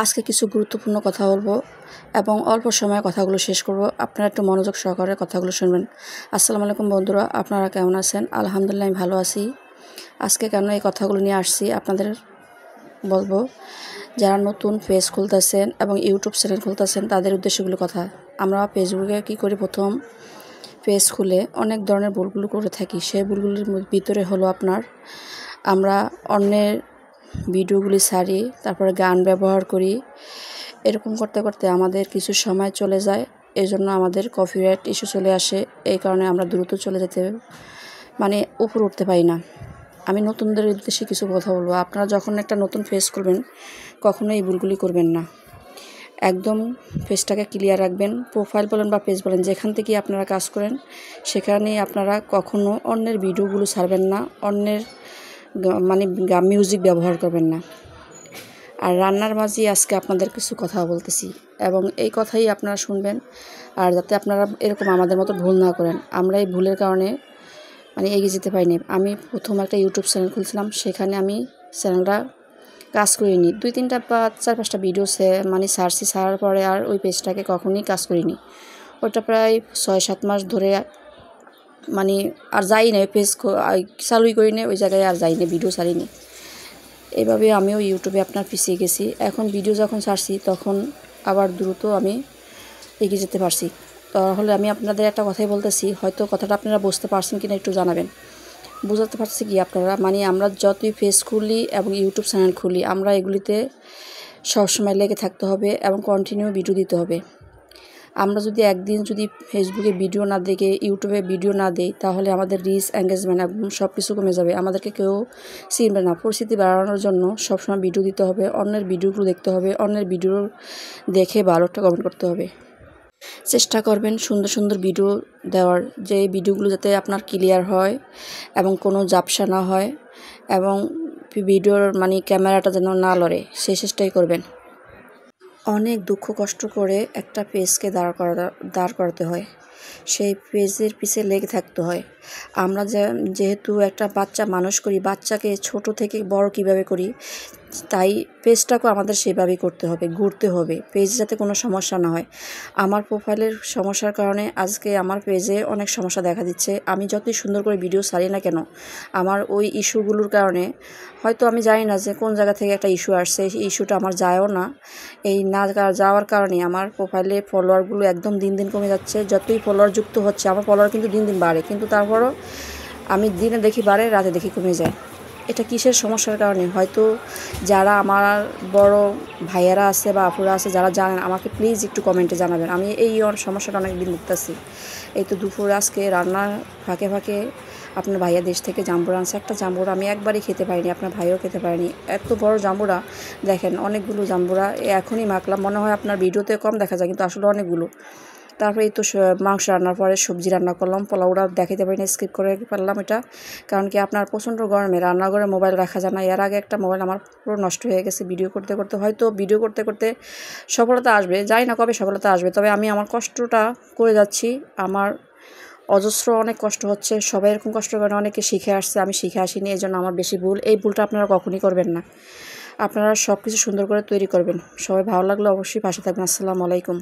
আজকে কিছু গুরুত্বপূর্ণ কথা বলবো এবং অল্প সময়ে কথাগুলো শেষ করব। আপনারা একটু মনোযোগ সহকারে কথাগুলো শুনবেন। আসসালামু আলাইকুম বন্ধুরা, আপনারা কেমন আছেন? আলহামদুলিল্লাহ আমি ভালো আছি। আজকে কেন এই কথাগুলো নিয়ে আসছি আপনাদের বলবো। যারা নতুন পেজ খুলতেছেন এবং ইউটিউব চ্যানেল খুলতেছেন তাদের উদ্দেশ্যগুলো কথা। আমরা ফেসবুকে কী করি, প্রথম পেজ খুলে অনেক ধরনের ভুলগুলো করে থাকি। সেই ভুলগুলির ভিতরে হলো আমরা অন্যের ভিডিওগুলি ছাড়ি, তারপরে গান ব্যবহার করি। এরকম করতে করতে আমাদের কিছু সময় চলে যায়, এই জন্য আমাদের কপিরাইট ইস্যু চলে আসে। এই কারণে আমরা দ্রুত চলে যেতে উপরে উঠতে পারি না। আমি নতুনদের উদ্দেশ্যে কিছু কথা বলবো। আপনারা যখন একটা নতুন পেজ করবেন কখনো এই ভুলগুলি করবেন না। একদম পেজটাকে ক্লিয়ার রাখবেন। প্রোফাইল বলেন বা পেজ বলেন, যেখান থেকে আপনারা কাজ করেন সেখানে আপনারা কখনো অন্যের ভিডিওগুলো ছাড়বেন না, অন্যের মিউজিক ব্যবহার করবেন না। আর রান্নার মাঝে আজকে আপনাদের কিছু কথা বলতেছি এবং এই কথাই আপনারা শুনবেন, আর যাতে আপনারা এরকম আমাদের মতো ভুল না করেন। আমরা এই ভুলের কারণে এগিয়ে যেতে পারিনি। আমি প্রথম একটা ইউটিউব চ্যানেল খুলছিলাম, সেখানে আমি চ্যানেলটা কাজ করিনি। 2-3টা বা 4-5টা ভিডিও ছাড়ার পরে আর ওই পেজটাকে কখনোই কাজ করিনি। ওটা প্রায় 6-7 মাস ধরে আর যাই না, ওই পেজ চালুই করিনি, ওই জায়গায় আর যাইনি, ভিডিও ছাড়িনি। এইভাবে আমিও ইউটিউবে পিছিয়ে গেছি। এখন ভিডিও যখন ছাড়ছি তখন আবার দ্রুত আমি এগিয়ে যেতে পারছি। তাহলে আমি আপনাদের একটা কথাই বলতেছি, হয়তো কথাটা আপনারা বুঝতে পারছেন কিনা একটু জানাবেন। বুঝাতে পারছি কি আপনারা, আমরা যতই পেজ খুলি এবং ইউটিউব চ্যানেল খুলি, আমরা এগুলিতে সবসময় লেগে থাকতে হবে এবং কন্টিনিউ ভিডিও দিতে হবে। আমরা যদি একদিন ফেসবুকে ভিডিও না দেখে ইউটিউবে ভিডিও না দিই, তাহলে আমাদের রিচ, এঙ্গেজমেন্ট এবং সব কিছু কমে যাবে। আমাদেরকে কেউ চিনবে না। পরিস্থিতি বাড়ানোর জন্য সবসময় ভিডিও দিতে হবে, অন্যের ভিডিওগুলো দেখতে হবে, অন্যের ভিডিও দেখে ভালো একটা কমেন্ট করতে হবে। চেষ্টা করবেন সুন্দর সুন্দর ভিডিও দেওয়ার, যে ভিডিওগুলো যাতে আপনার ক্লিয়ার হয় এবং কোনো ঝাপসা না হয় এবং ভিডিওর ক্যামেরাটা যেন না লড়ে, সেই চেষ্টাই করবেন। অনেক দুঃখ কষ্ট করে একটা পেজকে দাঁড় করাতে হয়, সেই পেজের পিছে লেগে থাকতে হয়। আমরা যেহেতু একটা বাচ্চা মানুষ করি, বাচ্চাকে ছোট থেকে বড় কিভাবে করি, তাই পেজটাকেও আমাদের সেভাবেই করতে হবে, ঘুরতে হবে, পেজ যাতে কোনো সমস্যা না হয়। আমার প্রোফাইলের সমস্যার কারণে আজকে আমার পেজে অনেক সমস্যা দেখা দিচ্ছে। আমি যতই সুন্দর করে ভিডিও ছাড়ি না কেন, আমার ওই ইস্যুগুলোর কারণে, হয়তো আমি জানি না যে কোন জায়গা থেকে একটা ইস্যু আসছে, এই ইস্যুটা আমার যায়ও না। এই না যাওয়ার কারণে আমার প্রোফাইলে ফলোয়ারগুলো একদম দিন দিন কমে যাচ্ছে। যতই ফলোয়ার যুক্ত হচ্ছে, আমার ফলোয়ার কিন্তু দিন দিন বাড়ে, কিন্তু তারপরও আমি দিনে দেখি বাড়ে, রাতে দেখি কমে যায়। এটা কিসের সমস্যার কারণে? হয়তো যারা আমার বড় ভাইয়ারা আছে বা আপুরা আছে, যারা জানেন, আমাকে প্লিজ একটু কমেন্টে জানাবেন। আমি এই সমস্যাটা অনেক দিন ভুগতেছি। এই তো দুপুরে আজকে রান্নার ফাঁকে ফাঁকে আপনার ভাইয়া দেশ থেকে জাম্বুরা আনছে। একটা জাম্বুরা আমি একবারই খেতে পারিনি, আপনার ভাইও খেতে পারেনি। এত বড় জাম্বুরা, দেখেন অনেকগুলো জাম্বুরা এখনই মাখলাম। মনে হয় আপনার ভিডিওতে কম দেখা যায়, কিন্তু আসলে অনেকগুলো। তারপরে এই তো মাংস রান্নার পরে সবজি রান্না করলাম। পোলাওটা দেখাতে পারিনি, স্কিপ করে পারলাম এটা। কারণ কি, আপনার প্রচণ্ড গরমে রান্নাঘরে মোবাইল রাখা যায় না। এর আগে একটা মোবাইল আমার পুরো নষ্ট হয়ে গেছে ভিডিও করতে করতে। হয়তো ভিডিও করতে করতে সফলতা আসবে, জানি না কবে সফলতা আসবে, তবে আমি আমার কষ্টটা করে যাচ্ছি। আমার অজস্র অনেক কষ্ট হচ্ছে। সবাই এরকম কষ্ট করে, অনেকে শিখে আসছে, আমি শিখে আসিনি, এই জন্য আমার বেশি ভুল। এই ভুলটা আপনারা কখনই করবেন না। আপনারা সব কিছু সুন্দর করে তৈরি করবেন। সবাই ভালো লাগলে অবশ্যই পাশে থাকবেন। আসসালামু আলাইকুম।